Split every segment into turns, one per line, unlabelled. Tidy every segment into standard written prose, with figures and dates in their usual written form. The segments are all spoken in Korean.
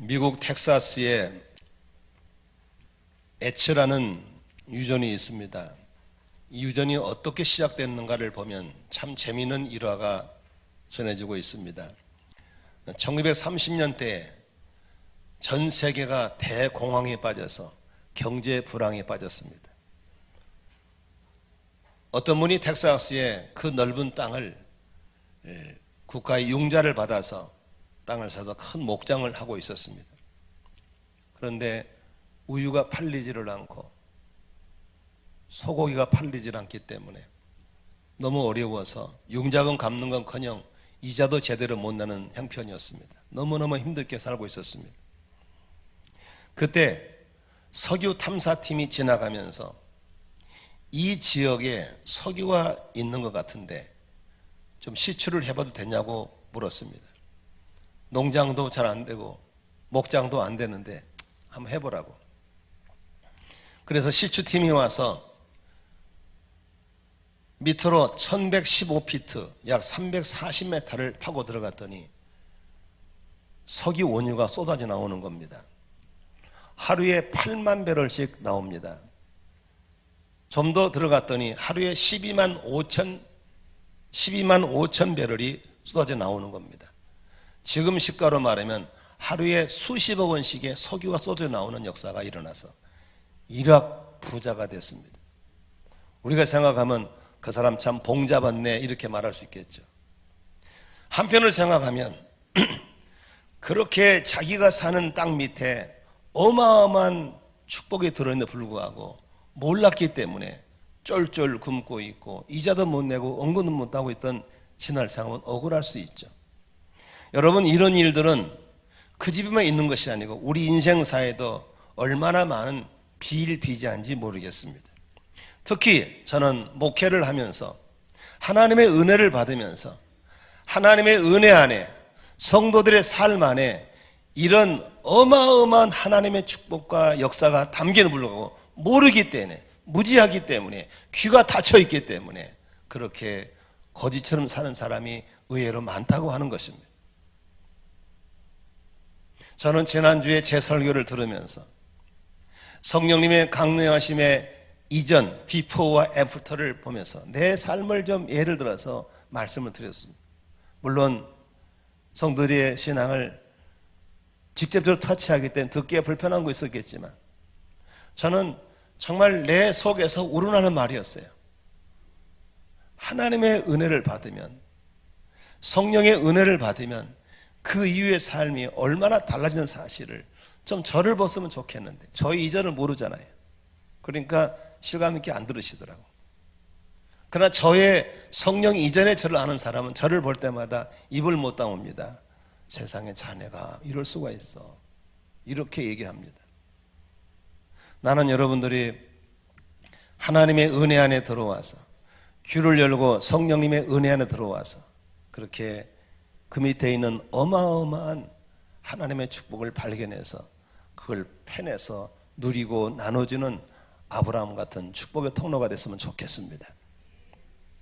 미국 텍사스에 에츠라는 유전이 있습니다. 이 유전이 어떻게 시작됐는가를 보면 참 재미있는 일화가 전해지고 있습니다. 1930년대에 전 세계가 대공황에 빠져서 경제 불황에 빠졌습니다. 어떤 분이 텍사스에 그 넓은 땅을 국가의 융자를 받아서 땅을 사서 큰 목장을 하고 있었습니다. 그런데 우유가 팔리지를 않고 소고기가 팔리질 않기 때문에 너무 어려워서 융자금 갚는 건커녕 이자도 제대로 못 내는 형편이었습니다. 너무너무 힘들게 살고 있었습니다. 그때 석유 탐사팀이 지나가면서 이 지역에 석유가 있는 것 같은데 좀 시추를 해봐도 되냐고 물었습니다. 농장도 잘 안 되고 목장도 안 되는데 한번 해보라고. 그래서 시추팀이 와서 밑으로 1115피트 약 340m를 파고 들어갔더니 석유 원유가 쏟아져 나오는 겁니다. 하루에 8만 배럴씩 나옵니다. 좀 더 들어갔더니 하루에 12만 5천 배럴이 쏟아져 나오는 겁니다. 지금 시가로 말하면 하루에 수십억 원씩의 석유가 쏟아져 나오는 역사가 일어나서 일억 부자가 됐습니다. 우리가 생각하면 그 사람 참 봉잡았네 이렇게 말할 수 있겠죠. 한편을 생각하면 그렇게 자기가 사는 땅 밑에 어마어마한 축복이 들어있는데 불구하고 몰랐기 때문에 쫄쫄 굶고 있고 이자도 못 내고 언급도 못 하고 있던 지날 생각하면 억울할 수 있죠. 여러분, 이런 일들은 그 집에만 있는 것이 아니고 우리 인생사에도 얼마나 많은 비일비재한지 모르겠습니다. 특히 저는 목회를 하면서 하나님의 은혜를 받으면서 하나님의 은혜 안에 성도들의 삶 안에 이런 어마어마한 하나님의 축복과 역사가 담기는 불구하고 모르기 때문에, 무지하기 때문에, 귀가 닫혀 있기 때문에 그렇게 거지처럼 사는 사람이 의외로 많다고 하는 것입니다. 저는 지난주에 제 설교를 들으면서 성령님의 강림하심의 이전, 비포와 애프터를 보면서 내 삶을 좀 예를 들어서 말씀을 드렸습니다. 물론 성도들의 신앙을 직접적으로 터치하기 때문에 듣기에 불편한 거 있었겠지만 저는 정말 내 속에서 우러나는 말이었어요. 하나님의 은혜를 받으면, 성령의 은혜를 받으면 그 이후의 삶이 얼마나 달라지는 사실을 좀 저를 봤으면 좋겠는데 저희 이전을 모르잖아요. 그러니까 실감 있게 안 들으시더라고. 그러나 저의 성령 이전에 저를 아는 사람은 저를 볼 때마다 입을 못 다뭅니다. 세상에 자네가 이럴 수가 있어. 이렇게 얘기합니다. 나는 여러분들이 하나님의 은혜 안에 들어와서 귀를 열고 성령님의 은혜 안에 들어와서 그렇게 그 밑에 있는 어마어마한 하나님의 축복을 발견해서 그걸 패내서 누리고 나눠주는 아브라함 같은 축복의 통로가 됐으면 좋겠습니다.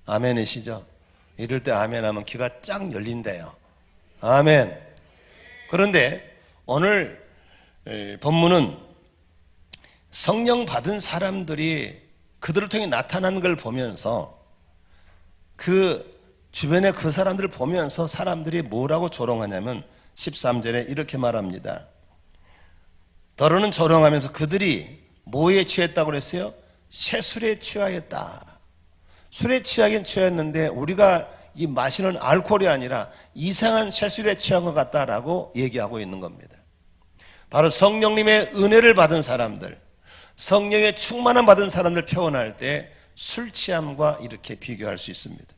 아멘이시죠? 이럴 때 아멘 하면 귀가 쫙 열린대요. 아멘. 그런데 오늘 본문은 성령 받은 사람들이 그들을 통해 나타나는 걸 보면서 그 주변에 그 사람들을 보면서 사람들이 뭐라고 조롱하냐면 13절에 이렇게 말합니다. 더러는 조롱하면서 그들이 뭐에 취했다고 그랬어요? 새술에 취하였다. 술에 취하긴 취했는데 우리가 이 마시는 알코올이 아니라 이상한 새술에 취한 것 같다라고 얘기하고 있는 겁니다. 바로 성령님의 은혜를 받은 사람들, 성령의 충만함 받은 사람들 표현할 때 술 취함과 이렇게 비교할 수 있습니다.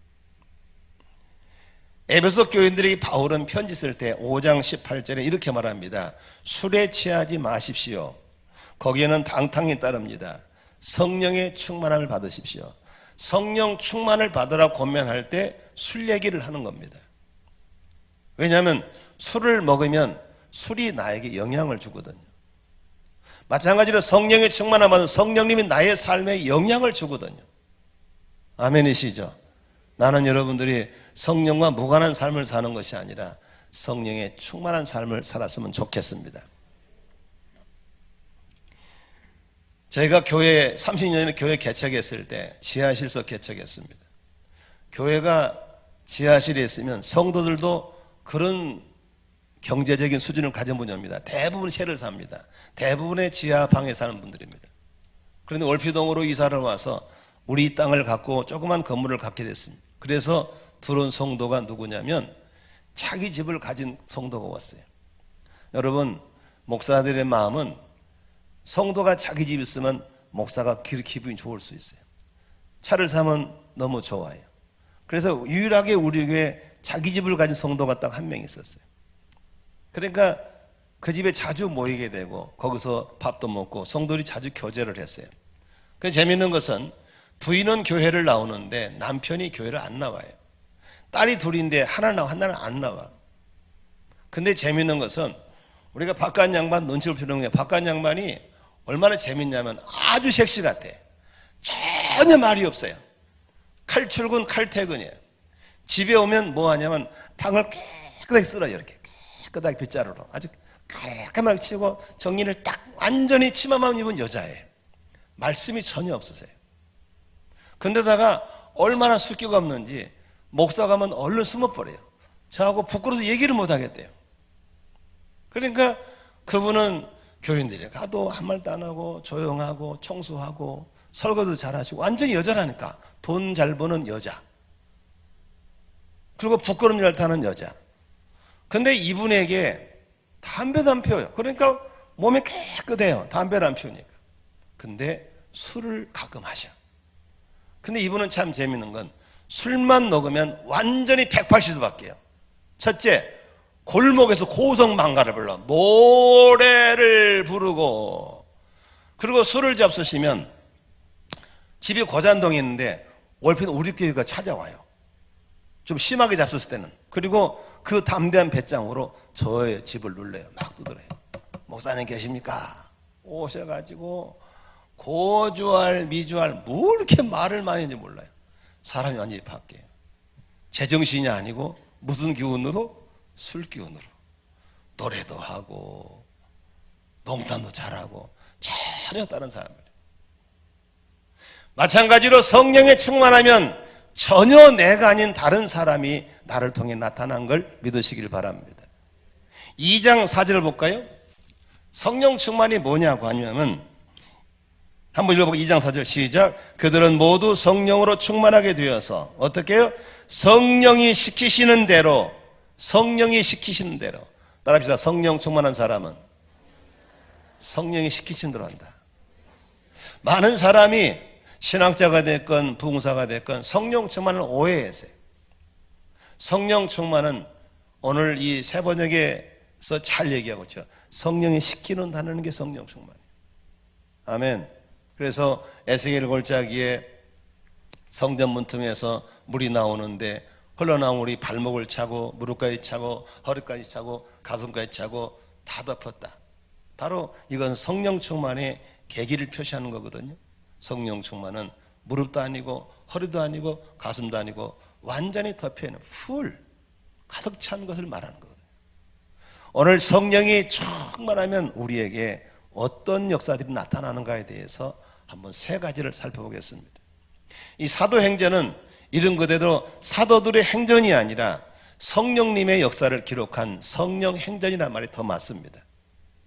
에베소 교인들이 바울은 편지 쓸 때 5장 18절에 이렇게 말합니다. 술에 취하지 마십시오. 거기에는 방탕이 따릅니다. 성령의 충만함을 받으십시오. 성령 충만을 받으라고 권면할 때 술 얘기를 하는 겁니다. 왜냐하면 술을 먹으면 술이 나에게 영향을 주거든요. 마찬가지로 성령의 충만함을 받은 성령님이 나의 삶에 영향을 주거든요. 아멘이시죠? 나는 여러분들이 성령과 무관한 삶을 사는 것이 아니라 성령의 충만한 삶을 살았으면 좋겠습니다. 저희가 교회 30년에 교회 개척했을 때 지하실서 개척했습니다. 교회가 지하실에 있으면 성도들도 그런 경제적인 수준을 가진 분이 옵니다. 대부분 쉐를 삽니다. 대부분의 지하방에 사는 분들입니다. 그런데 월피동으로 이사를 와서 우리 이 땅을 갖고 조그만 건물을 갖게 됐습니다. 그래서 들어온 성도가 누구냐면 자기 집을 가진 성도가 왔어요. 여러분, 목사들의 마음은 성도가 자기 집 있으면 목사가 기분이 좋을 수 있어요. 차를 사면 너무 좋아요. 그래서 유일하게 우리 교회에 자기 집을 가진 성도가 딱 한 명 있었어요. 그러니까 그 집에 자주 모이게 되고 거기서 밥도 먹고 성도들이 자주 교제를 했어요. 그 재미있는 것은 부인은 교회를 나오는데 남편이 교회를 안 나와요. 딸이 둘인데 하나 나와 하나는 안 나와. 근데 재미있는 것은 우리가 바깥 양반 눈치를 보는 게 바깥 양반이 얼마나 재밌냐면 아주 섹시 같아. 전혀 말이 없어요. 칼출근 칼퇴근이에요. 집에 오면 뭐 하냐면 탕을 깨끗하게 쓸어요. 이렇게 깨끗하게 빗자루로 아주 깔끔하게 치고 정리를 딱 완전히 치마만 입은 여자예요. 말씀이 전혀 없으세요. 근데다가 얼마나 숫기가 없는지 목사 가면 얼른 숨어버려요. 저하고 부끄러워서 얘기를 못 하겠대요. 그러니까 그분은 교인들이 가도 한 말도 안 하고 조용하고 청소하고 설거지도 잘하시고 완전히 여자라니까. 돈 잘 버는 여자. 그리고 부끄러움 잘 타는 여자. 근데 이분에게 담배도 안 피워요. 그러니까 몸이 깨끗해요. 담배를 안 피우니까. 근데 술을 가끔 하셔. 근데 이분은 참 재밌는 건 술만 먹으면 완전히 180도 바뀌어요. 첫째, 골목에서 고성망가를 불러 노래를 부르고, 그리고 술을 잡수시면 집이 고잔동에 있는데 월피는 우리 교회가 찾아와요. 좀 심하게 잡sus을 때는. 그리고 그 담대한 배짱으로 저의 집을 눌러요. 막 두드려요. 목사님 계십니까? 오셔가지고 고주할 미주할 뭐 이렇게 말을 많이 했는지 몰라요. 사람이 완전히 바뀌어요. 제정신이 아니고 무슨 기운으로? 술 기운으로. 노래도 하고 농담도 잘하고 전혀 다른 사람이에요. 마찬가지로 성령에 충만하면 전혀 내가 아닌 다른 사람이 나를 통해 나타난 걸 믿으시길 바랍니다. 2장 4절을 볼까요? 성령 충만이 뭐냐고 하냐면 한번 읽어보고 2장 4절 시작. 그들은 모두 성령으로 충만하게 되어서 어떻게 해요? 성령이 시키시는 대로 따라합시다. 성령 충만한 사람은 성령이 시키신 대로 한다. 많은 사람이 신학자가 됐건 부흥사가 됐건 성령 충만을 오해했어요. 성령 충만은 오늘 이 세 번역에서 잘 얘기하고 있죠. 성령이 시키는다는 게 성령 충만이에요. 아멘. 그래서 에스겔 골짜기에 성전 문틈에서 물이 나오는데 흘러나온 물이 발목을 차고 무릎까지 차고 허리까지 차고 가슴까지 차고 다 덮었다. 바로 이건 성령 충만의 계기를 표시하는 거거든요. 성령 충만은 무릎도 아니고 허리도 아니고 가슴도 아니고 완전히 덮여있는 풀 가득 찬 것을 말하는 거거든요. 오늘 성령이 충만하면 우리에게 어떤 역사들이 나타나는가에 대해서 한번 세 가지를 살펴보겠습니다. 이 사도행전은 이름 그대로 사도들의 행전이 아니라 성령님의 역사를 기록한 성령행전이라는 말이 더 맞습니다.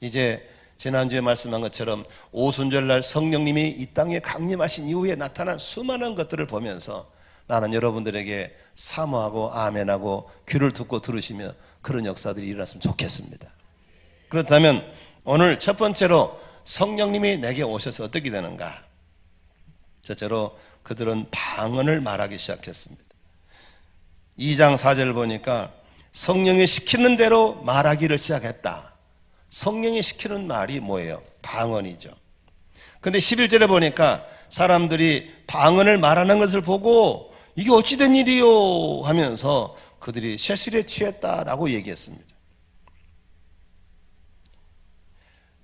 이제 지난주에 말씀한 것처럼 오순절날 성령님이 이 땅에 강림하신 이후에 나타난 수많은 것들을 보면서 나는 여러분들에게 사모하고 아멘하고 귀를 듣고 들으시며 그런 역사들이 일어났으면 좋겠습니다. 그렇다면 오늘 첫 번째로 성령님이 내게 오셔서 어떻게 되는가? 첫째로 그들은 방언을 말하기 시작했습니다. 2장 4절을 보니까 성령이 시키는 대로 말하기를 시작했다. 성령이 시키는 말이 뭐예요? 방언이죠. 근데 11절에 보니까 사람들이 방언을 말하는 것을 보고 이게 어찌 된 일이요 하면서 그들이 쇠술에 취했다라고 얘기했습니다.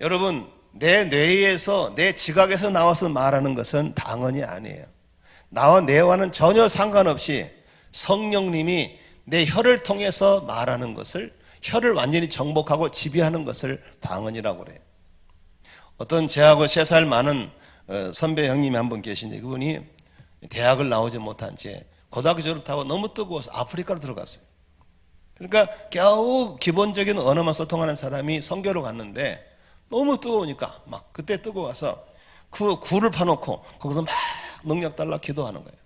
여러분, 내 뇌에서 내 지각에서 나와서 말하는 것은 방언이 아니에요. 나와 뇌와는 전혀 상관없이 성령님이 내 혀를 통해서 말하는 것을, 혀를 완전히 정복하고 지배하는 것을 방언이라고 그래요. 어떤 제하고 3살 많은 선배 형님이 한 분 계신데 그분이 대학을 나오지 못한 채 고등학교 졸업하고 너무 뜨거워서 아프리카로 들어갔어요. 그러니까 겨우 기본적인 언어만 소통하는 사람이 선교로 갔는데 너무 뜨거우니까 막 그때 뜨거워서 그 굴을 파놓고 거기서 막 능력 달라 기도하는 거예요.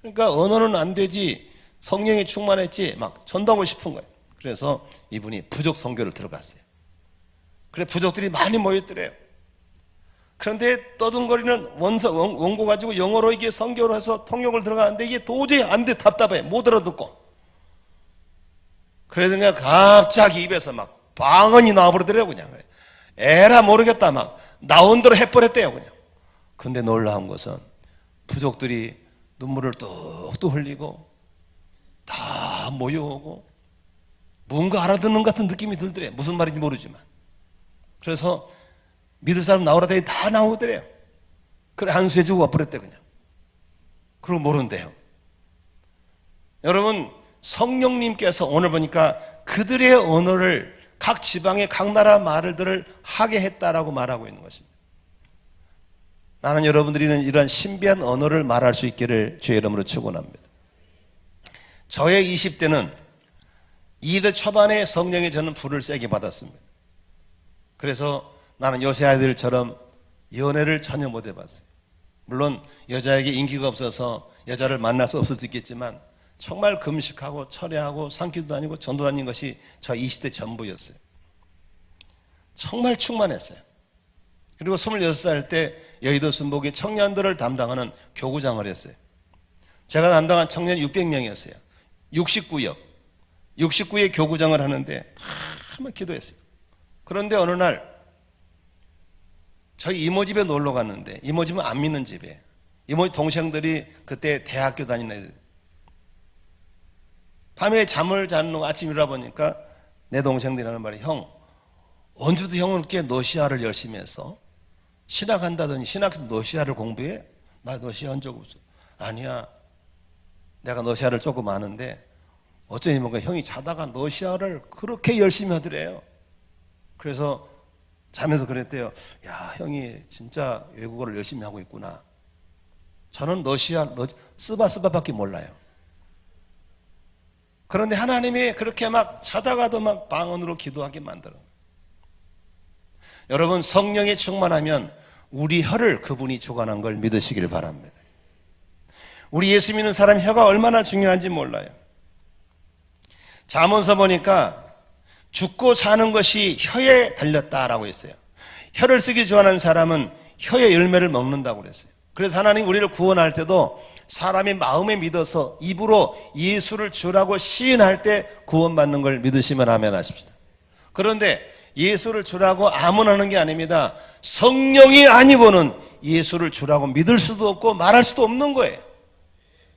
그러니까 언어는 안 되지 성령이 충만했지 막 전도하고 싶은 거예요. 그래서 이분이 부족 선교를 들어갔어요. 그래 부족들이 많이 모였더래요. 그런데 떠둥거리는 원고 가지고 영어로 이게 선교를 해서 통역을 들어가는데 이게 도저히 안 돼. 답답해. 못 알아듣고. 그래서 그냥 갑자기 입에서 막 방언이 나와버리더래요. 그냥 에라 모르겠다 막 나온 대로 해버렸대요. 그냥. 근데 놀라운 것은 부족들이 눈물을 뚝뚝 흘리고 다 모여오고 뭔가 알아듣는 같은 느낌이 들더래요. 무슨 말인지 모르지만. 그래서 믿을 사람 나오라더니 다 나오더래요. 그래 안수해주고 와버렸대 그냥. 그러고 모른대요. 여러분 성령님께서 오늘 보니까 그들의 언어를 각 지방의 각 나라 말들을 하게 했다라고 말하고 있는 것입니다. 나는 여러분들이 이런 신비한 언어를 말할 수 있기를 주의 이름으로 축원합니다. 저의 20대는 20대 초반에 성령의 저는 불을 세게 받았습니다. 그래서 나는 요새 아이들처럼 연애를 전혀 못 해봤어요. 물론 여자에게 인기가 없어서 여자를 만날 수 없을 수 있겠지만 정말 금식하고 철회하고 산기도 다니고 전도 다닌 것이 저 20대 전부였어요. 정말 충만했어요. 그리고 26살 때 여의도 순복의 청년들을 담당하는 교구장을 했어요. 제가 담당한 청년이 600명이었어요. 69의 교구장을 하는데 한번 기도했어요. 그런데 어느 날 저희 이모 집에 놀러 갔는데 이모 집은 안 믿는 집이에요. 이모 동생들이 그때 대학교 다니는 애들. 밤에 잠을 자는 아침 일어나보니까 내 동생들이 하는 말이 형 언제부터 형은 이렇게 너시아를 열심히 했어? 신학한다더니 신학도 너시아를 공부해? 나 너시아 한 적 없어. 아니야. 내가 너시아를 조금 아는데 어쩌니 뭔가 형이 자다가 너시아를 그렇게 열심히 하더래요. 그래서 자면서 그랬대요. 야 형이 진짜 외국어를 열심히 하고 있구나. 저는 너시아 스바스바밖에 몰라요. 그런데 하나님이 그렇게 막 자다가도 막 방언으로 기도하게 만들어. 여러분 성령이 충만하면 우리 혀를 그분이 주관한 걸 믿으시길 바랍니다. 우리 예수 믿는 사람 혀가 얼마나 중요한지 몰라요. 잠언서 보니까 죽고 사는 것이 혀에 달렸다라고 했어요. 혀를 쓰기 좋아하는 사람은 혀의 열매를 먹는다고 그랬어요. 그래서 하나님 우리를 구원할 때도 사람이 마음에 믿어서 입으로 예수를 주라고 시인할 때 구원받는 걸 믿으시면 아멘 하십시다. 그런데 예수를 주라고 아무나 하는 게 아닙니다. 성령이 아니고는 예수를 주라고 믿을 수도 없고 말할 수도 없는 거예요.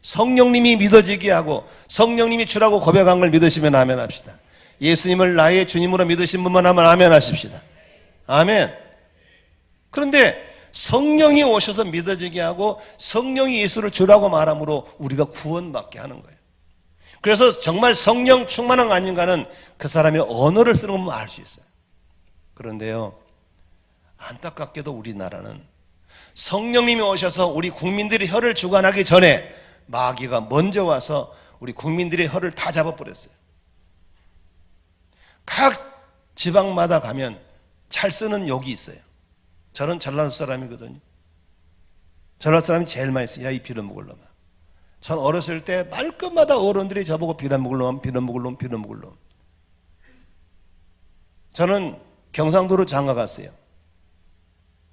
성령님이 믿어지게 하고 성령님이 주라고 고백한 걸 믿으시면 아멘 합시다. 예수님을 나의 주님으로 믿으신 분만 하면 아멘 하십시다. 아멘. 그런데 성령이 오셔서 믿어지게 하고 성령이 예수를 주라고 말함으로 우리가 구원받게 하는 거예요. 그래서 정말 성령 충만한 거 아닌가는 그 사람의 언어를 쓰는 것만 알 수 있어요. 그런데요 안타깝게도 우리나라는 성령님이 오셔서 우리 국민들이 혀를 주관하기 전에 마귀가 먼저 와서 우리 국민들의 혀를 다 잡아버렸어요. 각 지방마다 가면 잘 쓰는 욕이 있어요. 저는 전라도 사람이거든요. 전라도 사람이 제일 많이 써요. 야, 이 빌어먹을 놈아. 전 어렸을 때 말끝마다 어른들이 저보고 빌어먹을 놈, 빌어먹을 놈, 빌어먹을 놈. 저는 경상도로 장가 갔어요.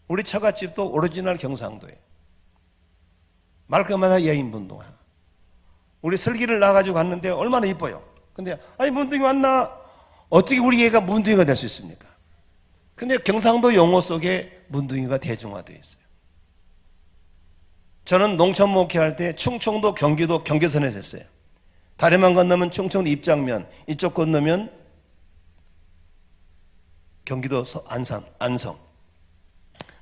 우리 처갓집도 오리지널 경상도예요. 말끝마다 야, 이 문둥아. 우리 슬기를 낳아가지고 갔는데 얼마나 이뻐요. 근데 아니 문둥이 왔나? 어떻게 우리 애가 문둥이가 될 수 있습니까? 근데 경상도 용어 속에 문둥이가 대중화되어 있어요. 저는 농촌 목회할 때 충청도 경기도 경계선에서 했어요. 다리만 건너면 충청도 입장면, 이쪽 건너면 경기도 안성.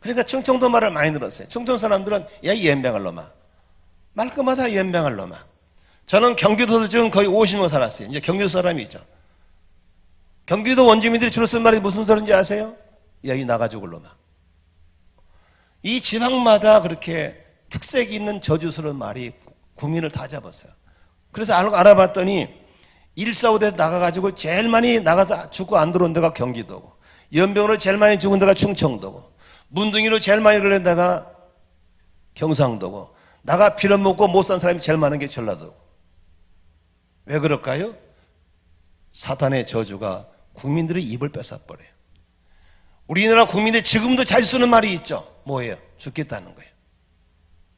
그러니까 충청도 말을 많이 들었어요. 충청 사람들은 야, 이 연병할 놈아. 말끝마다 연병할 놈아. 저는 경기도도 지금 거의 50년 살았어요. 이제 경기도 사람이 있죠. 경기도 원주민들이 주로 쓴 말이 무슨 소리인지 아세요? 야, 이 나가 죽을 놈아. 이 지방마다 그렇게 특색이 있는 저주스러운 말이 국민을 다 잡았어요. 그래서 알아봤더니 145대 나가가지고 제일 많이 나가서 죽고 안 들어온 데가 경기도고, 연병으로 제일 많이 죽은 데가 충청도고, 문둥이로 제일 많이 걸린 데가 경상도고, 나가 빌어먹고 못 산 사람이 제일 많은 게 전라도고. 왜 그럴까요? 사탄의 저주가 국민들의 입을 뺏어버려요. 우리나라 국민들이 지금도 잘 쓰는 말이 있죠. 뭐예요? 죽겠다는 거예요.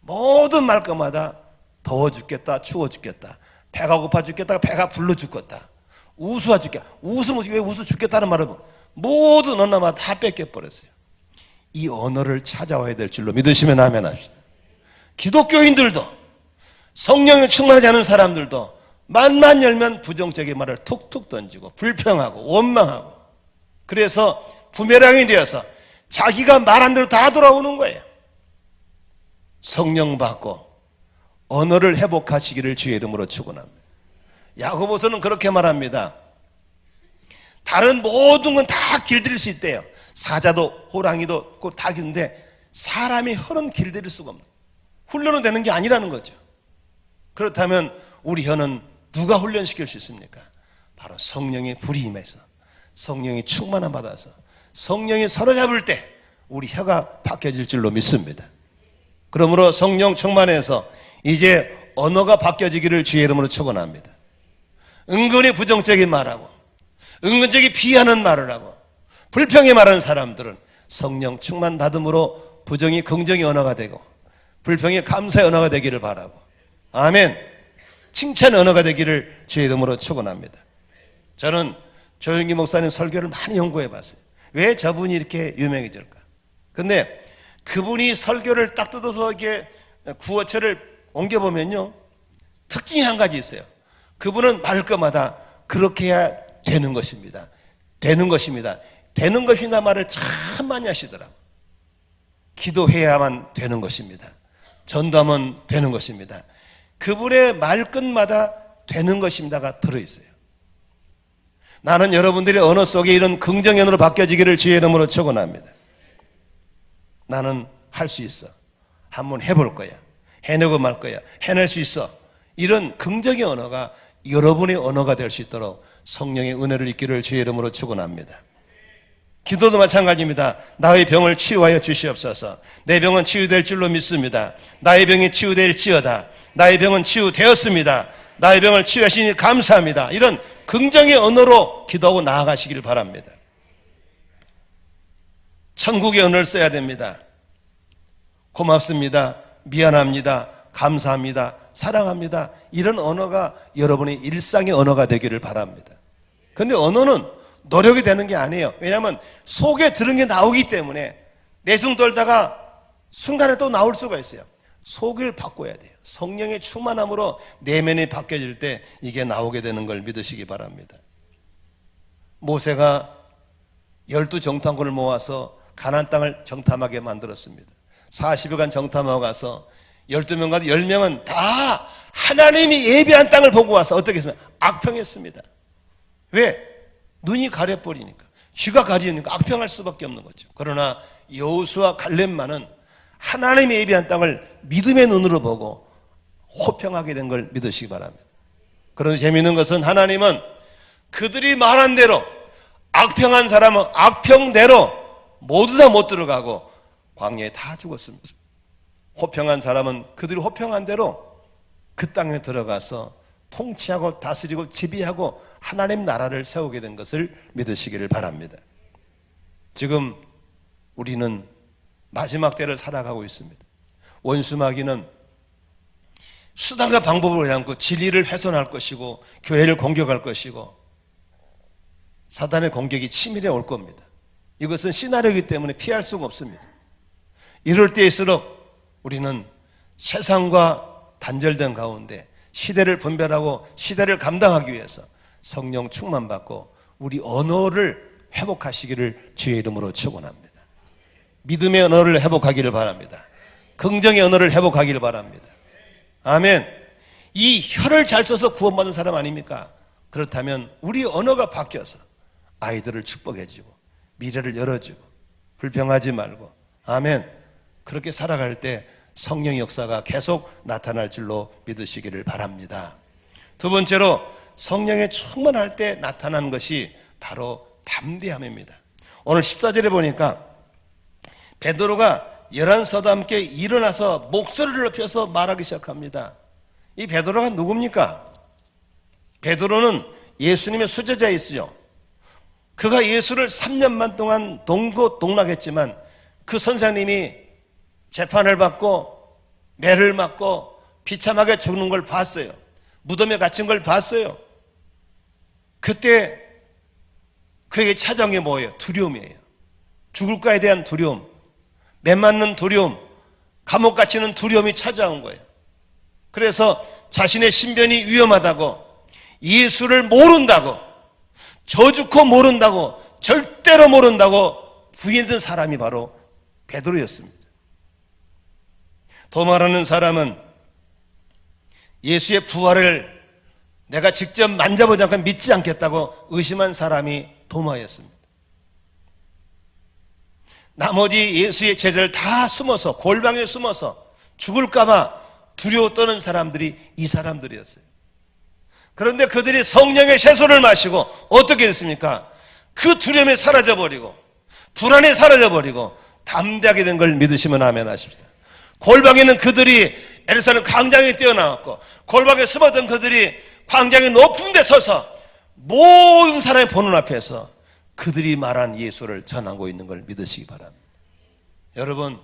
모든 말끝마다 더워 죽겠다, 추워 죽겠다, 배가 고파 죽겠다, 배가 불러 죽겠다, 우수하 죽겠다. 왜 우수 죽겠다는 말은 모든 언어마다 다 뺏겨버렸어요. 이 언어를 찾아와야 될 줄로 믿으시면 아멘 합시다. 기독교인들도, 성령에 충만하지 않은 사람들도 말만 열면 부정적인 말을 툭툭 던지고 불평하고 원망하고, 그래서 부메랑이 되어서 자기가 말한 대로 다 돌아오는 거예요. 성령 받고 언어를 회복하시기를 주의 이름으로 축원합니다. 야고보서는 그렇게 말합니다. 다른 모든 건 다 길들일 수 있대요. 사자도 호랑이도 다 있는데 사람이 혀는 길들일 수가 없는, 훈련은 되는 게 아니라는 거죠. 그렇다면 우리 혀는 누가 훈련시킬 수 있습니까? 바로 성령의 불이 임해서, 성령의 충만함 받아서, 성령이 사로잡을 때 우리 혀가 바뀌어질 줄로 믿습니다. 그러므로 성령 충만해서 이제 언어가 바뀌어지기를 주의 이름으로 축원합니다. 은근히 부정적인 말하고 은근적인 비하는 말을 하고 불평의 말하는 사람들은 성령 충만 받음으로 부정이 긍정의 언어가 되고 불평이 감사의 언어가 되기를 바라고, 아멘. 칭찬의 언어가 되기를 주의 이름으로 축원합니다. 저는 조영기 목사님 설교를 많이 연구해 봤어요. 왜 저분이 이렇게 유명해질까? 근데 그분이 설교를 딱 뜯어서 이렇게 구어체를 옮겨보면요, 특징이 한 가지 있어요. 그분은 말 것마다 그렇게 해야 되는 것입니다. 되는 것입니다. 되는 것이나 말을 참 많이 하시더라고요. 기도해야만 되는 것입니다. 전도하면 되는 것입니다. 그분의 말끝마다 되는 것입니다가 들어있어요. 나는 여러분들의 언어 속에 이런 긍정의 언어로 바뀌어지기를 주의 이름으로 축원합니다. 나는 할 수 있어. 한번 해볼 거야. 해내고 말 거야. 해낼 수 있어. 이런 긍정의 언어가 여러분의 언어가 될 수 있도록 성령의 은혜를 입기를 주의 이름으로 축원합니다. 기도도 마찬가지입니다. 나의 병을 치유하여 주시옵소서. 내 병은 치유될 줄로 믿습니다. 나의 병이 치유될지어다. 나의 병은 치유되었습니다. 나의 병을 치유하시니 감사합니다. 이런 긍정의 언어로 기도하고 나아가시기를 바랍니다. 천국의 언어를 써야 됩니다. 고맙습니다. 미안합니다. 감사합니다. 사랑합니다. 이런 언어가 여러분의 일상의 언어가 되기를 바랍니다. 그런데 언어는 노력이 되는 게 아니에요. 왜냐하면 속에 들은 게 나오기 때문에 내숭 떨다가 순간에 또 나올 수가 있어요. 속을 바꿔야 돼요. 성령의 충만함으로 내면이 바뀌어질 때 이게 나오게 되는 걸 믿으시기 바랍니다. 모세가 12정탐꾼을 모아서 가나안 땅을 정탐하게 만들었습니다. 40여간 정탐하고 가서 12명과 10명은 다 하나님이 예비한 땅을 보고 와서 어떻게 했습니까? 악평했습니다. 왜? 눈이 가려버리니까, 귀가 가리니까 악평할 수밖에 없는 거죠. 그러나 여호수아 갈렙만은 하나님의 예비한 땅을 믿음의 눈으로 보고 호평하게 된 걸 믿으시기 바랍니다. 그런데 재미있는 것은 하나님은 그들이 말한 대로, 악평한 사람은 악평대로 모두 다 못 들어가고 광야에 다 죽었습니다. 호평한 사람은 그들이 호평한 대로 그 땅에 들어가서 통치하고 다스리고 지배하고 하나님 나라를 세우게 된 것을 믿으시기를 바랍니다. 지금 우리는 마지막 때를 살아가고 있습니다. 원수마귀는 수단과 방법을 않고 진리를 훼손할 것이고 교회를 공격할 것이고 사단의 공격이 치밀해 올 겁니다. 이것은 시나리오이기 때문에 피할 수가 없습니다. 이럴 때일수록 우리는 세상과 단절된 가운데 시대를 분별하고 시대를 감당하기 위해서 성령 충만받고 우리 언어를 회복하시기를 주의 이름으로 축원합니다. 믿음의 언어를 회복하기를 바랍니다. 긍정의 언어를 회복하기를 바랍니다. 아멘. 이 혀를 잘 써서 구원받은 사람 아닙니까? 그렇다면 우리 언어가 바뀌어서 아이들을 축복해주고 미래를 열어주고 불평하지 말고, 아멘, 그렇게 살아갈 때 성령의 역사가 계속 나타날 줄로 믿으시기를 바랍니다. 두 번째로 성령에 충만할 때 나타난 것이 바로 담대함입니다. 오늘 14절에 보니까 베드로가 11사도와 함께 일어나서 목소리를 높여서 말하기 시작합니다. 이 베드로가 누굽니까? 베드로는 예수님의 수제자였어요. 그가 예수를 3년만 동안 동고동락했지만 그 선생님이 재판을 받고 매를 맞고 비참하게 죽는 걸 봤어요. 무덤에 갇힌 걸 봤어요. 그때 그에게 찾아온 게 뭐예요? 두려움이에요. 죽을까에 대한 두려움, 매 맞는 두려움, 감옥 갇히는 두려움이 찾아온 거예요. 그래서 자신의 신변이 위험하다고, 예수를 모른다고, 저주코 모른다고, 절대로 모른다고 부인했던 사람이 바로 베드로였습니다. 도마라는 사람은 예수의 부활을 내가 직접 만져보지 않고 믿지 않겠다고 의심한 사람이 도마였습니다. 나머지 예수의 제자를 다 숨어서 골방에 숨어서 죽을까봐 두려워 떠는 사람들이 이 사람들이었어요. 그런데 그들이 성령의 세소를 마시고 어떻게 됐습니까? 그 두려움이 사라져버리고 불안이 사라져버리고 담대하게 된 걸 믿으시면 아멘 하십시다. 골방에 있는 그들이 예루살렘 광장에 뛰어나왔고 골방에 숨었던 그들이 광장의 높은 데 서서 모든 사람의 보는 앞에서 그들이 말한 예수를 전하고 있는 걸 믿으시기 바랍니다. 여러분,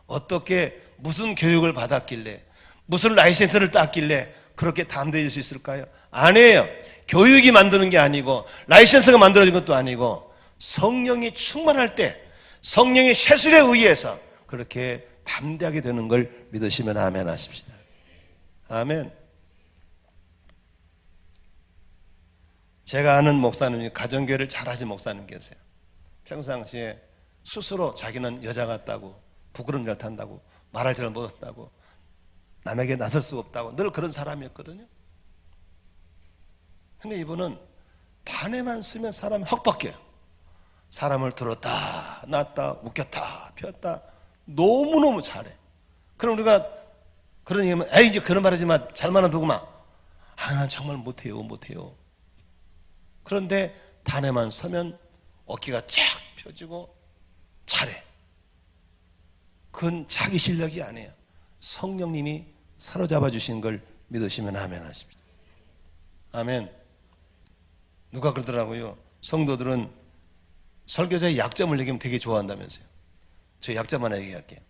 어떻게 무슨 교육을 받았길래 무슨 라이센스를 땄길래 그렇게 담대해질 수 있을까요? 아니에요. 교육이 만드는 게 아니고 라이센스가 만들어진 것도 아니고 성령이 충만할 때 성령의 세술에 의해서 그렇게 담대하게 되는 걸 믿으시면 아멘 하십시다. 아멘. 제가 아는 목사님, 가정교회를 잘하신 목사님 계세요. 평상시에 스스로 자기는 여자 같다고, 부끄럼 잘 탄다고, 말할 줄 못했다고, 남에게 나설 수 없다고 늘 그런 사람이었거든요. 근데 이분은 단에만 쓰면 사람이 확 바뀌어요. 사람을 들었다 놨다 웃겼다 폈다 너무너무 잘해. 그럼 우리가 그런 얘기하면 에이 이제 그런 말 하지 마, 잘만한 누구만, 난 정말 못해요. 그런데 단에만 서면 어깨가 쫙 펴지고 잘해. 그건 자기 실력이 아니에요. 성령님이 사로잡아 주신 걸 믿으시면 아멘 하십니다. 아멘. 누가 그러더라고요. 성도들은 설교자의 약점을 얘기하면 되게 좋아한다면서요. 저 약점 하나 얘기할게요.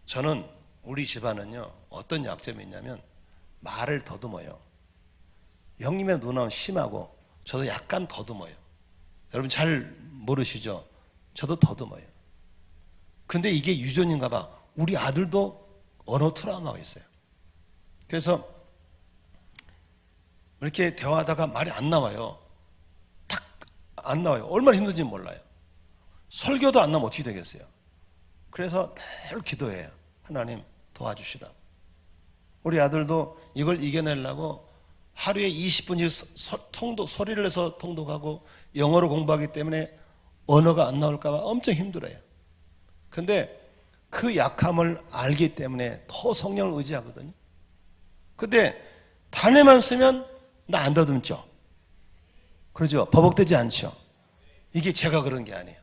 저는 우리 집안은요, 어떤 약점이 있냐면 말을 더듬어요. 형님의 누나는 심하고 저도 약간 더듬어요. 여러분 잘 모르시죠? 저도 더듬어요. 근데 이게 유전인가 봐. 우리 아들도 언어 트라우마가 있어요. 그래서 이렇게 대화하다가 말이 안 나와요. 탁 안 나와요. 얼마나 힘든지 몰라요. 설교도 안 나면 어떻게 되겠어요? 그래서 늘 기도해요. 하나님 도와주시라. 우리 아들도 이걸 이겨내려고 하루에 20분씩 소리를 내서 통독하고 영어로 공부하기 때문에 언어가 안 나올까 봐 엄청 힘들어요. 근데 그 약함을 알기 때문에 더 성령을 의지하거든요. 근데 단에만 쓰면 나 안 더듬죠. 그러죠. 버벅대지 않죠. 이게 제가 그런 게 아니에요.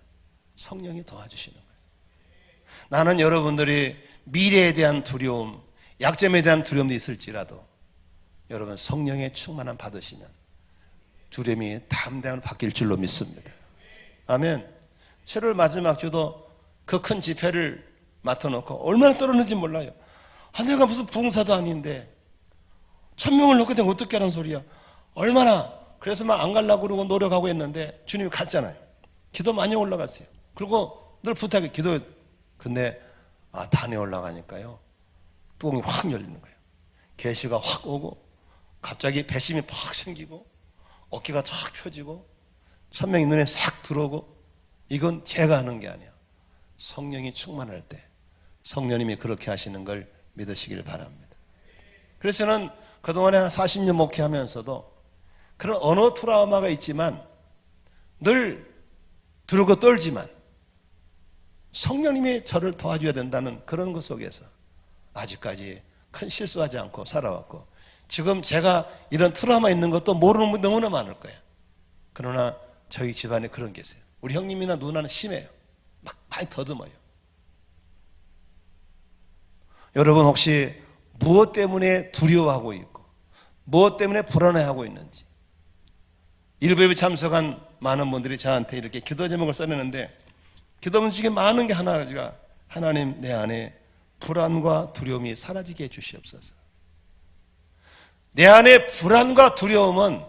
성령이 도와주시는 거예요. 나는 여러분들이 미래에 대한 두려움, 약점에 대한 두려움도 있을지라도 여러분 성령의 충만함 받으시면 두려움이 담대함으로 바뀔 줄로 믿습니다. 아멘. 7월 마지막 주도 그 큰 집회를 맡아놓고 얼마나 떨었는지 몰라요. 내가 무슨 부흥사도 아닌데 1000명을 넣게 되면 어떻게 하는 소리야. 얼마나. 그래서 막 안 가려고 그러고 노력하고 했는데 주님이 갔잖아요. 기도 많이 올라갔어요. 그리고 늘 부탁해 기도해. 근데 단에 올라가니까요 뚜껑이 확 열리는 거예요. 계시가 확 오고 갑자기 배심이 팍 생기고 어깨가 쫙 펴지고 천명이 눈에 싹 들어오고. 이건 제가 하는 게 아니야. 성령이 충만할 때 성령님이 그렇게 하시는 걸 믿으시길 바랍니다. 그래서 저는 그동안에 한 40년 목회하면서도 그런 언어 트라우마가 있지만 늘 두르고 떨지만 성령님이 저를 도와줘야 된다는 그런 것 속에서 아직까지 큰 실수하지 않고 살아왔고, 지금 제가 이런 트라우마 있는 것도 모르는 분 너무나 많을 거예요. 그러나 저희 집안에 그런 게 있어요. 우리 형님이나 누나는 심해요. 막 많이 더듬어요. 여러분 혹시 무엇 때문에 두려워하고 있고 무엇 때문에 불안해하고 있는지, 일부에 참석한 많은 분들이 저한테 이렇게 기도 제목을 써내는데, 기도 제목 중에 많은 게 하나가, 하나님 내 안에 불안과 두려움이 사라지게 해주시옵소서. 내 안에 불안과 두려움은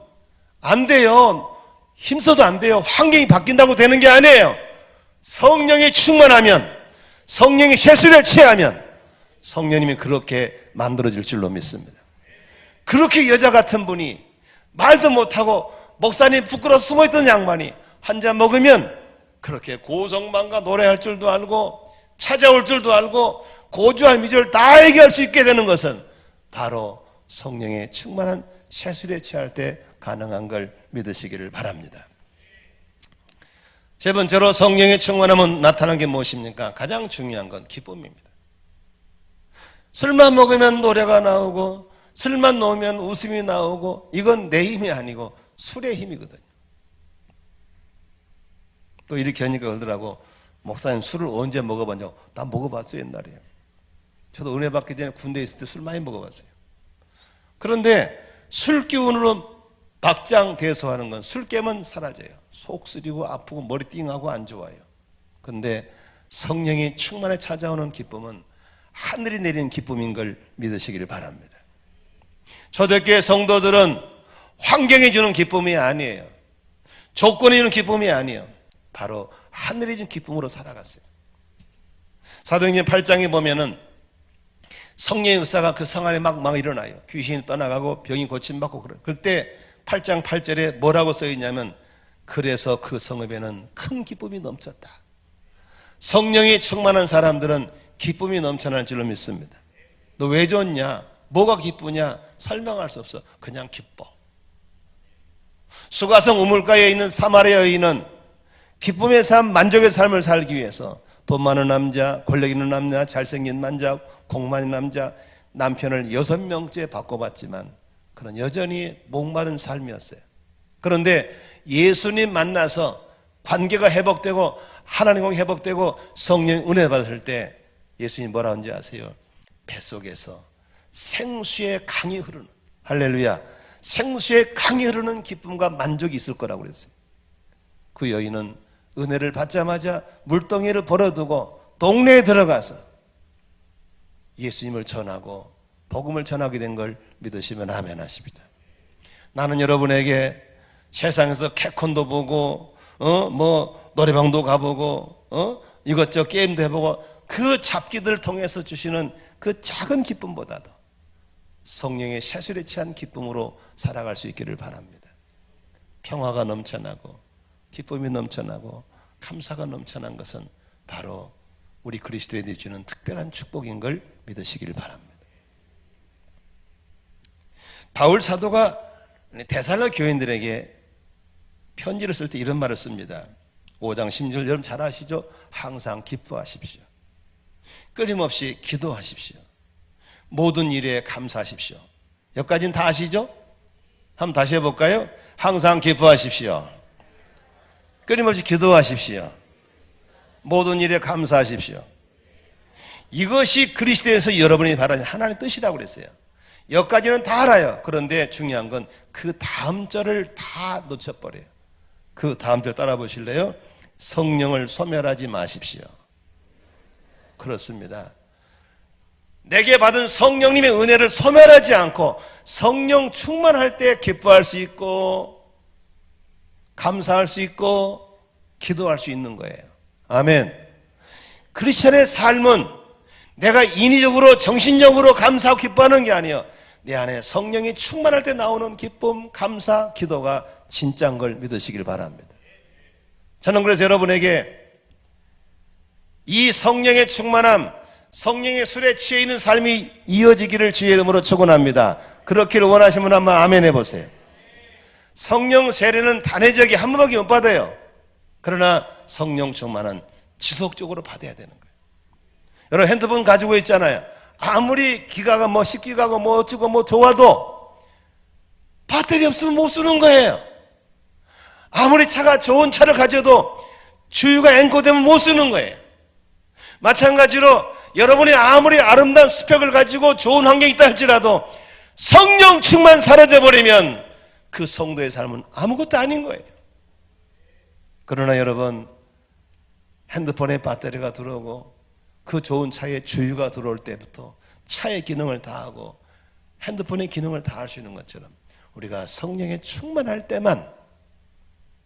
안 돼요. 힘써도 안 돼요. 환경이 바뀐다고 되는 게 아니에요. 성령이 충만하면, 성령이 쇠술에 취하면 성령님이 그렇게 만들어질 줄로 믿습니다. 그렇게 여자 같은 분이 말도 못하고 목사님 부끄러워 숨어있던 양반이 한 잔 먹으면 그렇게 고성방가 노래할 줄도 알고 찾아올 줄도 알고 고주할 미주를 다 얘기할 수 있게 되는 것은 바로 성령의 충만한 쇠술에 취할 때 가능한 걸 믿으시기를 바랍니다. 세 번째로 성령의 충만함은 나타난 게 무엇입니까? 가장 중요한 건 기쁨입니다. 술만 먹으면 노래가 나오고 술만 놓으면 웃음이 나오고, 이건 내 힘이 아니고 술의 힘이거든요. 또 이렇게 하니까 그러더라고, 목사님 술을 언제 먹어봤냐고. 나 먹어봤어요, 옛날에. 저도 은혜 받기 전에 군대에 있을 때 술 많이 먹어봤어요. 그런데 술 기운으로 박장대소하는 건, 술 깨면 사라져요. 속 쓰리고 아프고 머리 띵하고 안 좋아요. 그런데 성령이 충만에 찾아오는 기쁨은 하늘이 내리는 기쁨인 걸 믿으시기를 바랍니다. 초대교회 성도들은 환경이 주는 기쁨이 아니에요. 조건이 주는 기쁨이 아니에요. 바로 하늘이 준 기쁨으로 살아갔어요. 사도행전 8장에 보면은 성령의 역사가 그 성 안에 막 일어나요. 귀신이 떠나가고 병이 고침받고 그래요. 그때 8장 8절에 뭐라고 써있냐면, 그래서 그 성읍에는 큰 기쁨이 넘쳤다. 성령이 충만한 사람들은 기쁨이 넘쳐날 줄로 믿습니다. 너 왜 좋냐? 뭐가 기쁘냐? 설명할 수 없어. 그냥 기뻐. 수가성 우물가에 있는 사마리아 여인은 기쁨의 삶, 만족의 삶을 살기 위해서 돈 많은 남자, 권력 있는 남자, 잘생긴 남자, 공 많은 남자, 남편을 6명째 바꿔봤지만 그는 여전히 목마른 삶이었어요. 그런데 예수님 만나서 관계가 회복되고 하나님과 회복되고 성령 은혜 받았을 때 예수님 뭐라 하는지 아세요? 뱃속에서 생수의 강이 흐르는, 할렐루야, 생수의 강이 흐르는 기쁨과 만족이 있을 거라고 그랬어요. 그 여인은 은혜를 받자마자 물동이를 벌어두고 동네에 들어가서 예수님을 전하고 복음을 전하게 된 걸 믿으시면 아멘 하십니다. 나는 여러분에게 세상에서 캐콘도 보고 뭐 노래방도 가보고 이것저것 게임도 해보고 그 잡기들을 통해서 주시는 그 작은 기쁨보다도 성령의 쇠술에 취한 기쁨으로 살아갈 수 있기를 바랍니다. 평화가 넘쳐나고 기쁨이 넘쳐나고 감사가 넘쳐난 것은 바로 우리 그리스도인들이 주는 특별한 축복인 걸 믿으시길 바랍니다. 바울 사도가 데살로 교인들에게 편지를 쓸 때 이런 말을 씁니다. 5장 10절 여러분 잘 아시죠? 항상 기뻐하십시오. 끊임없이 기도하십시오. 모든 일에 감사하십시오. 여기까지는 다 아시죠? 한번 다시 해볼까요? 항상 기뻐하십시오. 끊임없이 기도하십시오. 모든 일에 감사하십시오. 이것이 그리스도에서 여러분이 바라는 하나님의 뜻이라고 그랬어요. 여기까지는 다 알아요. 그런데 중요한 건 그 다음 절을 다 놓쳐버려요. 그 다음 절 따라 보실래요? 성령을 소멸하지 마십시오. 그렇습니다. 내게 받은 성령님의 은혜를 소멸하지 않고 성령 충만할 때 기뻐할 수 있고 감사할 수 있고 기도할 수 있는 거예요. 아멘. 크리스천의 삶은 내가 인위적으로 정신적으로 감사하고 기뻐하는 게 아니에요. 내 안에 성령이 충만할 때 나오는 기쁨, 감사, 기도가 진짜인 걸 믿으시길 바랍니다. 저는 그래서 여러분에게 이 성령의 충만함, 성령의 술에 취해 있는 삶이 이어지기를 주의 이름으로 축원합니다. 그렇기를 원하시면 한번 아멘 해보세요. 성령 세례는 단회적이 한 번밖에 못 받아요. 그러나 성령 충만은 지속적으로 받아야 되는 거예요. 여러분 핸드폰 가지고 있잖아요. 아무리 기가가 뭐 10기가고 뭐 어쩌고 뭐 좋아도 배터리 없으면 못 쓰는 거예요. 아무리 차가 좋은 차를 가져도 주유가 앵코되면 못 쓰는 거예요. 마찬가지로 여러분이 아무리 아름다운 스펙을 가지고 좋은 환경이 있다 할지라도 성령 충만 사라져버리면 그 성도의 삶은 아무것도 아닌 거예요. 그러나 여러분 핸드폰에 배터리가 들어오고 그 좋은 차에 주유가 들어올 때부터 차의 기능을 다하고 핸드폰의 기능을 다할 수 있는 것처럼 우리가 성령에 충만할 때만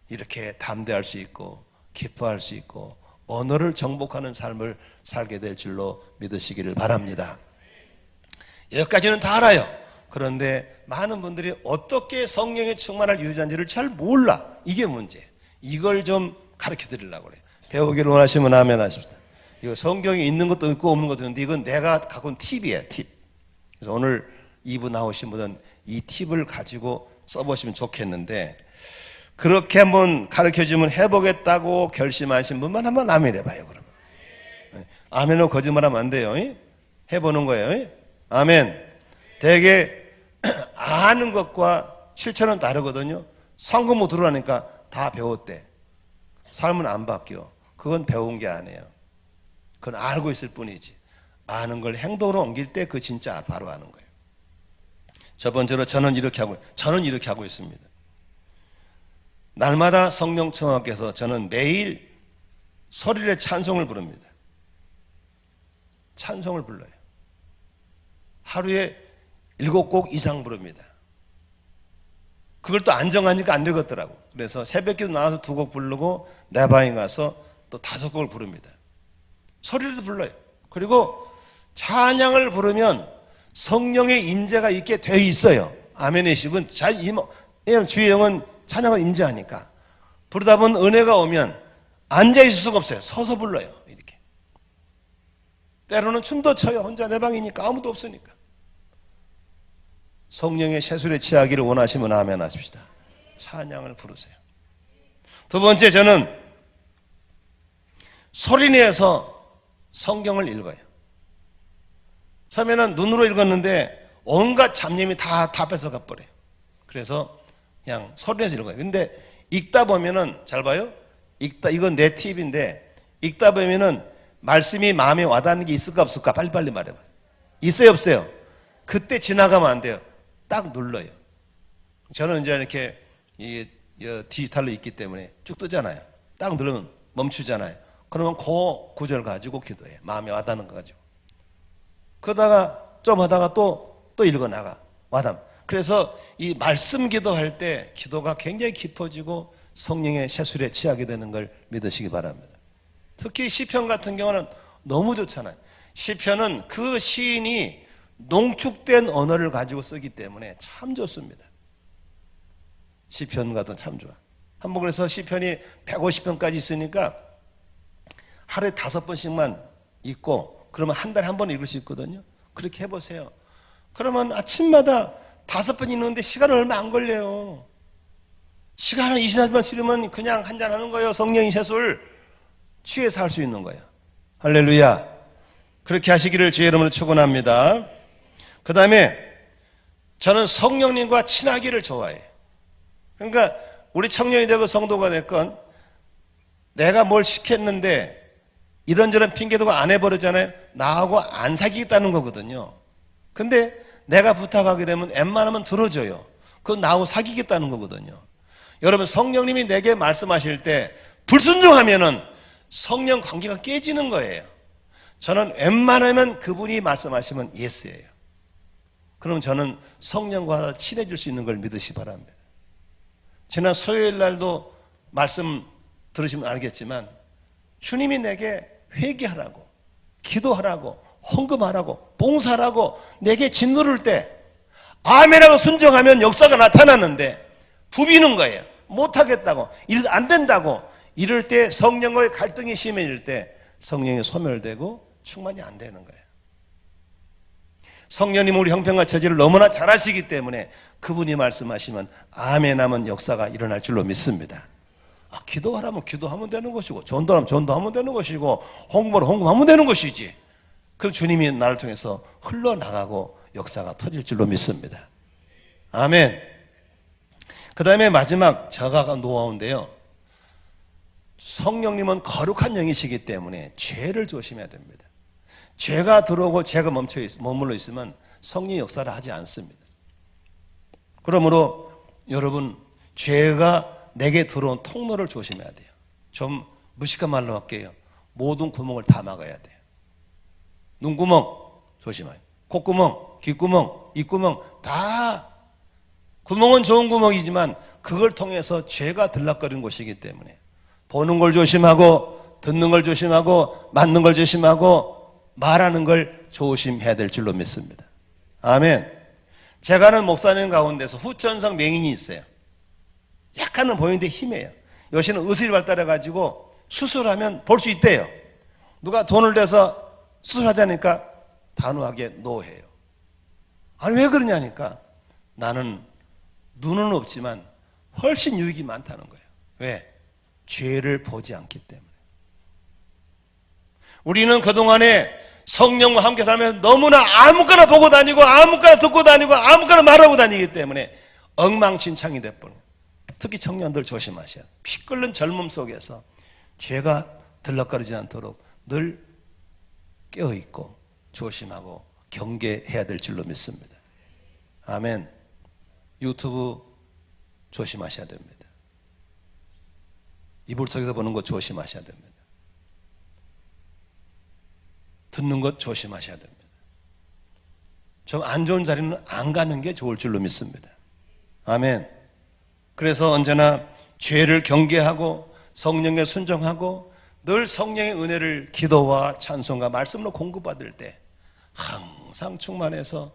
이렇게 담대할 수 있고 기뻐할 수 있고 언어를 정복하는 삶을 살게 될 줄로 믿으시기를 바랍니다. 여기까지는 다 알아요. 그런데 많은 분들이 어떻게 성령에 충만할 유전지를 잘 몰라. 이게 문제. 이걸 좀 가르쳐 드리려고 그래요. 배우기를 원하시면 아멘 하십시다. 이거 성경에 있는 것도 있고 없는 것도 있는데 이건 내가 갖고 온 팁이에요. 팁. 그래서 오늘 2부 나오신 분은 이 팁을 가지고 써보시면 좋겠는데 그렇게 한번 가르쳐주면 해보겠다고 결심하신 분만 한번 아멘 해봐요. 그럼 아멘으로 거짓말하면 안 돼요. 해보는 거예요. 아멘. 되게 아는 것과 실천은 다르거든요. 상고모 들어라니까 다 배웠대. 삶은 안 바뀌어. 그건 배운 게 아니에요. 그건 알고 있을 뿐이지. 아는 걸 행동으로 옮길 때 그 진짜 바로 아는 거예요. 첫 번째로 저는 이렇게 하고 있습니다. 날마다 성령 충만께서 저는 매일 소리의 찬송을 부릅니다. 찬송을 불러요. 하루에 7곡 이상 부릅니다. 그걸 또 안정하니까 안 되겠더라고. 그래서 새벽기도 나와서 2곡 부르고 내 방에 가서 또 5곡을 부릅니다. 소리로도 불러요. 그리고 찬양을 부르면 성령의 임재가 있게 되어 있어요. 아멘의 식은 잘 주의 영은 찬양을 임재하니까 부르다 보면 은혜가 오면 앉아 있을 수가 없어요. 서서 불러요. 이렇게. 때로는 춤도 춰요. 혼자 내 방이니까 아무도 없으니까. 성령의 세술에 취하기를 원하시면 아멘 하십시다. 찬양을 부르세요. 두 번째, 저는 소리내서 성경을 읽어요. 처음에는 눈으로 읽었는데 온갖 잡념이 다 뺏어가 버려요. 그래서 그냥 소리내서 읽어요. 근데 읽다 보면은 잘 봐요. 이건 내 팁인데 읽다 보면은 말씀이 마음에 와닿는 게 있을까 없을까 빨리빨리 말해봐. 있어요 없어요? 그때 지나가면 안 돼요. 딱 눌러요. 저는 이제 이렇게 디지털로 있기 때문에 쭉 뜨잖아요. 딱 누르면 멈추잖아요. 그러면 그 구절 가지고 기도해요. 마음에 와닿는 거 가지고. 그러다가 좀 하다가 또 읽어나가. 와닿. 그래서 이 말씀 기도할 때 기도가 굉장히 깊어지고 성령의 세술에 취하게 되는 걸 믿으시기 바랍니다. 특히 시편 같은 경우는 너무 좋잖아요. 시편은 그 시인이 농축된 언어를 가지고 쓰기 때문에 참 좋습니다. 시편 같은 참 좋아. 한번 그래서 시편이 150편까지 있으니까 하루에 5번씩만 읽고 그러면 한 달에 한 번 읽을 수 있거든요. 그렇게 해보세요. 그러면 아침마다 5번 읽는데 시간은 얼마 안 걸려요. 시간을 24시간 쓰려면 그냥 한잔 하는 거예요. 성령의 세술 취해서 할 수 있는 거예요. 할렐루야. 그렇게 하시기를 주의 이름으로 축원합니다. 그 다음에 저는 성령님과 친하기를 좋아해요. 그러니까 우리 청년이 되고 성도가 됐건 내가 뭘 시켰는데 이런저런 핑계대고 안 해버리잖아요. 나하고 안 사귀겠다는 거거든요. 근데 내가 부탁하게 되면 웬만하면 들어줘요. 그건 나하고 사귀겠다는 거거든요. 여러분 성령님이 내게 말씀하실 때 불순종하면은 성령 관계가 깨지는 거예요. 저는 웬만하면 그분이 말씀하시면 예스예요. 그럼 저는 성령과 친해질 수 있는 걸 믿으시 바랍니다. 지난 수요일 날도 말씀 들으시면 알겠지만 주님이 내게 회개하라고 기도하라고 헌금하라고 봉사하라고 내게 짓누를 때 아멘하고 순종하면 역사가 나타났는데 부비는 거예요. 못하겠다고 안 된다고 이럴 때 성령과의 갈등이 심해질 때 성령이 소멸되고 충만이 안 되는 거예요. 성령님 우리 형편과 처지를 너무나 잘 아시기 때문에 그분이 말씀하시면 아멘하면 역사가 일어날 줄로 믿습니다. 기도하라면 기도하면 되는 것이고, 전도하면 전도하면 되는 것이고, 홍보를 홍보하면 되는 것이지. 그럼 주님이 나를 통해서 흘러나가고 역사가 터질 줄로 믿습니다. 아멘. 그 다음에 마지막 저가가 노하우인데요. 성령님은 거룩한 영이시기 때문에 죄를 조심해야 됩니다. 죄가 들어오고 죄가 머물러 있으면 성령의 역사를 하지 않습니다. 그러므로 여러분, 죄가 내게 들어온 통로를 조심해야 돼요. 좀 무식한 말로 할게요. 모든 구멍을 다 막아야 돼요. 눈구멍 조심해요. 콧구멍, 귓구멍, 입구멍 다. 구멍은 좋은 구멍이지만 그걸 통해서 죄가 들락거리는 곳이기 때문에 보는 걸 조심하고, 듣는 걸 조심하고, 맞는 걸 조심하고, 말하는 걸 조심해야 될 줄로 믿습니다. 아멘. 제가 아는 목사님 가운데서 후천성 맹인이 있어요. 약간은 보이는데 힘이에요. 요새는 의술이 발달해가지고 수술하면 볼 수 있대요. 누가 돈을 대서 수술하자니까 단호하게 노해요. 아니 왜 그러냐니까, 나는 눈은 없지만 훨씬 유익이 많다는 거예요. 왜? 죄를 보지 않기 때문에. 우리는 그동안에 성령과 함께 살면서 너무나 아무거나 보고 다니고 아무거나 듣고 다니고 아무거나 말하고 다니기 때문에 엉망진창이 돼버려요. 특히 청년들 조심하셔야 돼요. 피 끓는 젊음 속에서 죄가 들럭거리지 않도록 늘 깨어있고 조심하고 경계해야 될 줄로 믿습니다. 아멘. 유튜브 조심하셔야 됩니다. 이불 속에서 보는 것 조심하셔야 됩니다. 듣는 것 조심하셔야 됩니다. 좀 안 좋은 자리는 안 가는 게 좋을 줄로 믿습니다. 아멘. 그래서 언제나 죄를 경계하고 성령에 순종하고 늘 성령의 은혜를 기도와 찬송과 말씀으로 공급받을 때 항상 충만해서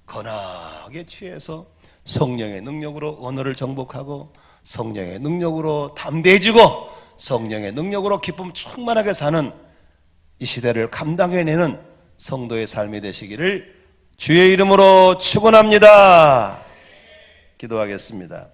거나하게 취해서 성령의 능력으로 언어를 정복하고 성령의 능력으로 담대해지고 성령의 능력으로 기쁨 충만하게 사는 이 시대를 감당해내는 성도의 삶이 되시기를 주의 이름으로 축원합니다. 기도하겠습니다.